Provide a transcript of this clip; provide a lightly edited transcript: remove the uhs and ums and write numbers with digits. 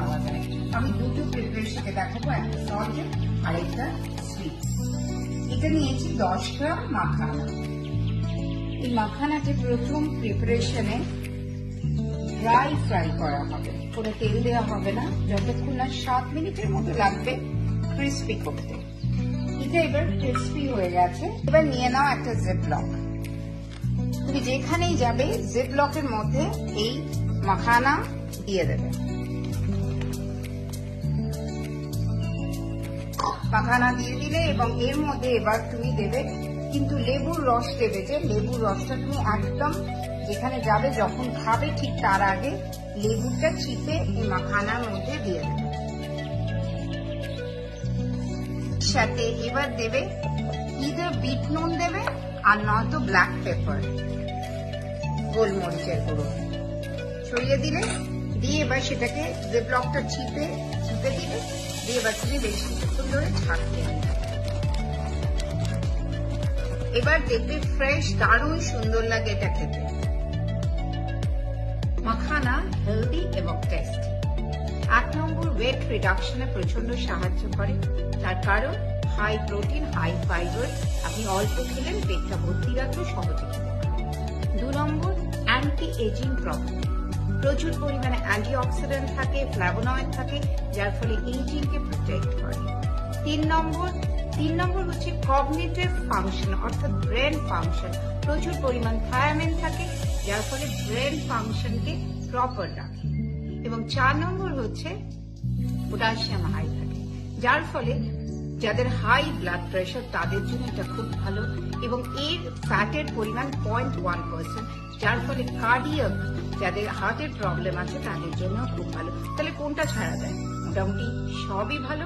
পাওয়া যায়। আমি দুটো প্রিপারেশনে দেখাবো, একটা সল্ট আর একটা সুইট। এটা নিয়েছি 10 গ্রাম মাখানা। এই মাখানাটি প্রথম প্রিপারেশনে ড্রাই ফ্রাই করা হবে, কোনো তেল দেওয়া হবে না, যতক্ষণ না 7 মিনিটের মতো লাগবে ক্রিস্পি করতে। এটা এবার ক্রিস্পি হয়ে গেছে। এবার নিয়ে নাও একটা জিপলক। তুমি যেখানেই যাবে জিপলকের মধ্যে এই মাখানা দিয়ে দেবে। মাখানা দিয়ে দিলে এবং এর মধ্যে এবার তুমি দেবে কিন্তু লেবুর রস দেবে, যে লেবুর রসটা তুমি একদম যেখানে যাবে যখন খাবে ঠিক তার আগে লেবুটা চিপে এই মাখানার মধ্যে দিয়ে দেবে। সাথে এবার দেবে ইদার বিট নুন দেবে আর নয়তো ব্ল্যাক পেপার, গোলমরিচের গুঁড়ো ছড়িয়ে দিলে, দিয়ে এবার সেটাকে জিপলকটা চিপে দিলে, দিয়ে এবার তুমি বেশ কিছুক্ষণ ধরে ছাড়তে হবে। এবার দেখবে ফ্রেশ, দারুণ সুন্দর লাগে এটা খেতে। মাখানা হেলদি এবং টেস্টি। 1 নম্বর ওয়েট রিডাকশনে প্রচন্ড সাহায্য করে, তার কারণ হাই প্রোটিন, হাই ফাইবার। আপনি অল্প খেলেন, পেটটা ভর্তি রাখলে সহজে খেতে পারেন। 2 নম্বর অ্যান্টি এজিং প্রপার্টি। প্রচুর পরিমাণে অ্যান্টিঅক্সিডেন্ট থাকে, ফ্ল্যাভোনয়েড থাকে, যার ফলে এজিং কে প্রোটেক্ট করে। 3 নম্বর হচ্ছে কগনিটিভ ফাংশন, অর্থাৎ ব্রেন ফাংশন। প্রচুর পরিমাণ থায়ামিন থাকে, যার ফলে ব্রেন ফাংশনকে প্রপার রাখে। এবং 4 নম্বর হচ্ছে পটাশিয়াম হাই থাকে, যার ফলে যাদের হাই ব্লাড প্রেশার তাদের জন্য এটা খুব ভালো। এবং এর ফ্যাটের পরিমাণ 0.1%, যার ফলে কার্ডিয়াক, যাদের হার্টের প্রবলেম আছে তাদের জন্য খুব ভালো। তাহলে কোনটা ছাড়া যায়? মোটামুটি সবই ভালো।